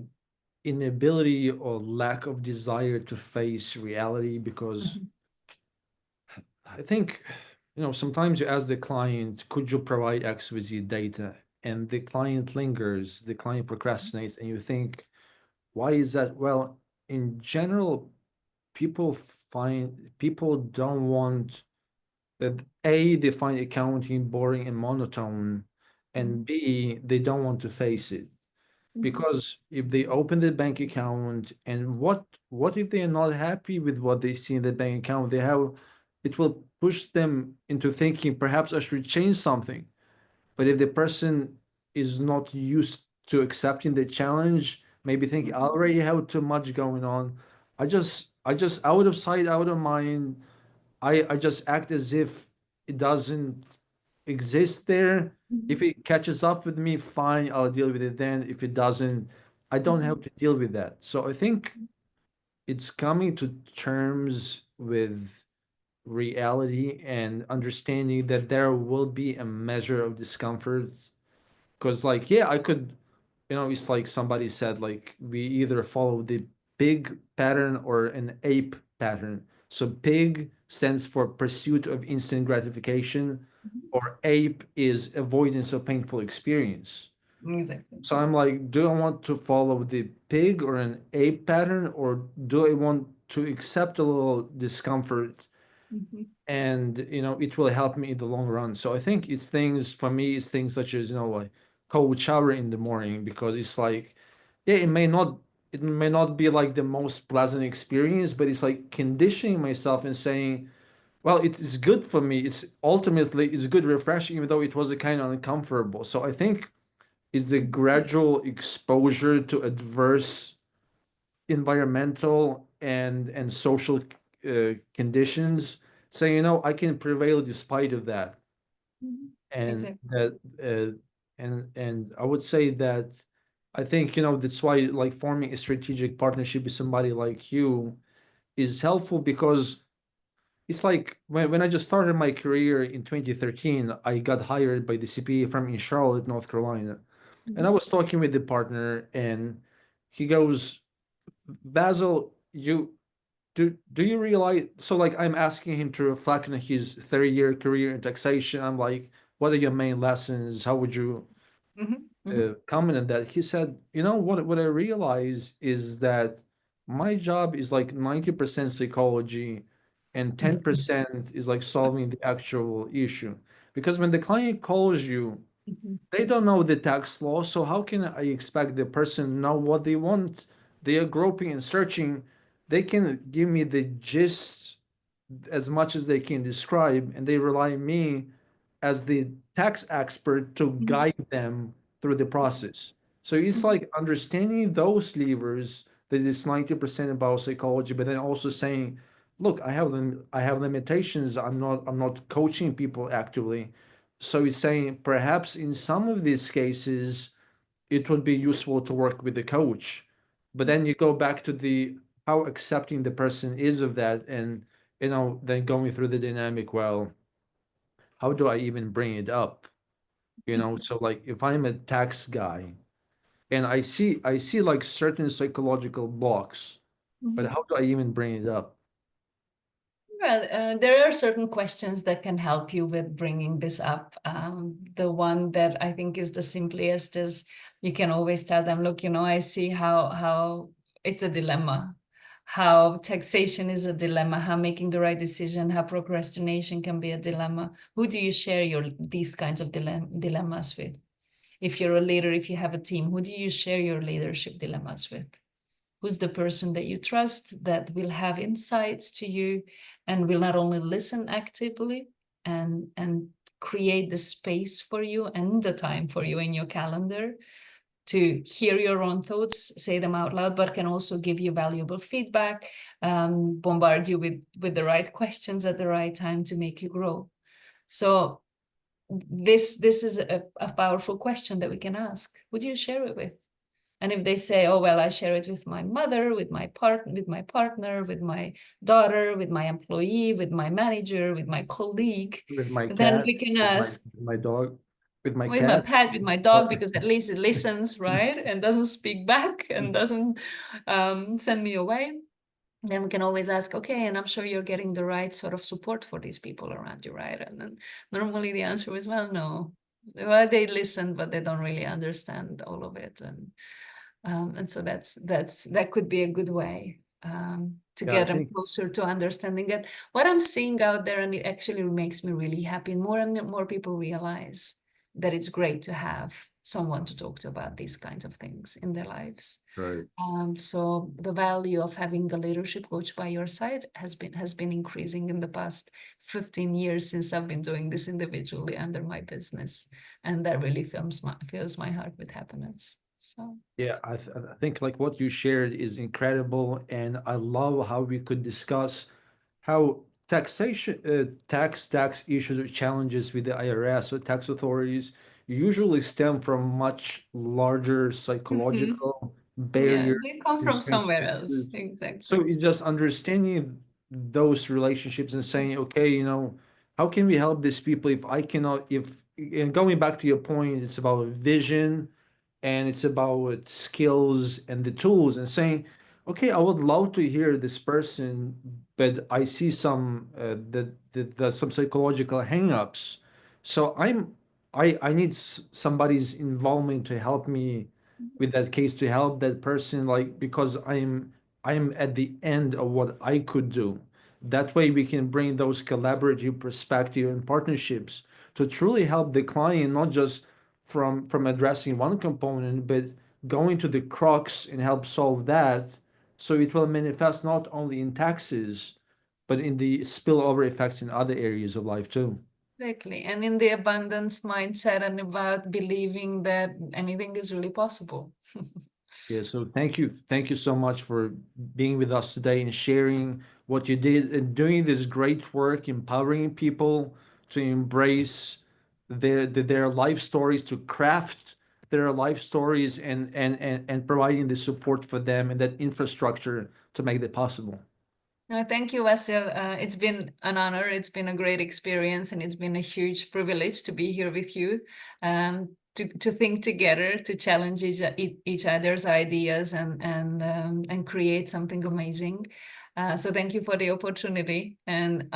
inability or lack of desire to face reality. Because Mhm, I think, sometimes you ask the client, could you provide X with your data? And the client lingers, the client procrastinates, and you think, why is that? Well, in general, people don't want that. A, they find accounting boring and monotone, mhm, and B, they don't want to face it. mhm, Because if they open the bank account, and what if they are not happy with what they see in the bank account? It will push them into thinking perhaps I should change something. But if the person is not used to accepting the challenge, maybe think I mhm, already have too much going on. I just out of sight, out of mind. I just act as if it doesn't exist there. If mhm, it catches up with me, fine, I'll deal with it then. If it doesn't, I don't mhm, have to deal with that. So I think it's coming to terms with reality and understanding that there will be a measure of discomfort. Because, like, yeah, I could, it's like somebody said, like, we either follow the pig pattern or an ape pattern. So pig stands for pursuit of instant gratification, mhm. or ape is avoidance of painful experience. Exactly. So I'm like, do I want to follow the pig or an ape pattern, or do I want to accept a little discomfort, Mhm, and it will help me in the long run? So I think it's things for me, it's things such as, like cold shower in the morning, because it's like, yeah, it may not be like the most pleasant experience, but it's like conditioning myself and saying, well, it is good for me, it's good, refreshing, even though it was a kind of uncomfortable. So I think it's the gradual exposure to adverse environmental and social conditions, saying, I can prevail despite of that. mhm. And Exactly. that and I would say that I think, that's why, like, forming a strategic partnership with somebody like you is helpful. Because it's like when I just started my career in 2013, I got hired by the CPA firm in Charlotte, North Carolina. And I was talking with the partner, and he goes, Basil, do you realize? So like I'm asking him to reflect on his 30-year career in taxation. I'm like, what are your main lessons? How would you comment on that? He said, you know what I realize is that my job is like 90% psychology and 10% is like solving the actual issue. Because when the client calls you, they don't know the tax law, so how can I expect the person to know what they want? They are groping and searching. They can give me the gist as much as they can describe, and they rely on me as the tax expert to guide them through the process. So it's like understanding those levers that is 90% about psychology, but then also saying, look, I have limitations. I'm not coaching people actively. So it's saying perhaps in some of these cases it would be useful to work with the coach. But then you go back to the how accepting the person is of that, and then going through the dynamic, well, how do I even bring it up? So like if I'm a tax guy and I see like certain psychological blocks, but how do I even bring it up? Well, there are certain questions that can help you with bringing this up. The one that I think is the simplest is you can always tell them, look, I see how it's a dilemma, how taxation is a dilemma, how making the right decision, how procrastination can be a dilemma. Who do you share these kinds of dilemmas with? If you're a leader, if you have a team, who do you share your leadership dilemmas with? Who's the person that you trust that will have insights to you and will not only listen actively and create the space for you and the time for you in your calendar to hear your own thoughts, say them out loud, but can also give you valuable feedback, bombard you with the right questions at the right time to make you grow. So this is a powerful question that we can ask. Would you share it with? And if they say, oh, well, I share it with my mother, with my partner, with my daughter, with my employee, with my manager, with my colleague, With my then cat, we can with my ask with my dog, with my with my cat. pet, with my dog, because at least it listens, right? And doesn't speak back and doesn't send me away. Then we can always ask, okay, and I'm sure you're getting the right sort of support for these people around you, right? And then normally the answer is, well, no. Well, they listen, but they don't really understand all of it. And so that could be a good way to Yeah, I get them think closer to understanding it. What I'm seeing out there, and it actually makes me really happy, more and more people realize that it's great to have someone to talk to about these kinds of things in their lives. right. So the value of having a leadership coach by your side has been increasing in the past 15 years since I've been doing this individually under my business, and that really fills my heart with happiness. So. Yeah, I think like what you shared is incredible, and I love how we could discuss how tax issues or challenges with the IRS or tax authorities usually stem from much larger psychological Yeah, barriers, they come from constraints. somewhere else. Exactly. So it's just understanding those relationships and saying, okay, how can we help these people if I cannot, if, and going back to your point, it's about vision and it's about skills and the tools and saying, okay, I would love to hear this person, but I see some psychological hangups. So I need somebody's involvement to help me with that case, to help that person, like, because I'm at the end of what I could do. That way we can bring those collaborative perspective and partnerships to truly help the client, not just from addressing one component, but going to the crux and help solve that. So it will manifest not only in taxes, but in the spillover effects in other areas of life too. Exactly. And in the abundance mindset and about believing that anything is really possible. Yeah, so thank you so much for being with us today and sharing what you did and doing this great work, empowering people to embrace their life stories, to craft their life stories, and providing the support for them and that infrastructure to make that possible. No, thank you, Vasil. It's been an honor. It's been a great experience, and it's been a huge privilege to be here with you. to think together, to challenge each other's ideas and create something amazing. So thank you for the opportunity, and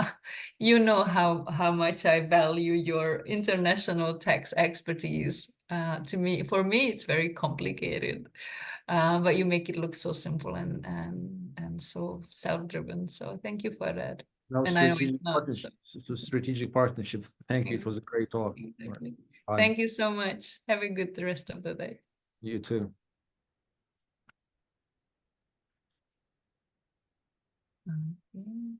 you know how much I value your international tax expertise. For me, it's very complicated, but you make it look so simple and so self-driven. So thank you for that. No, And I know it's strategic not so. partnership. It's a strategic partnership. Thank you. It was a great talk. Exactly. Bye. Thank you so much. Have a good rest of the day. You too. Okay.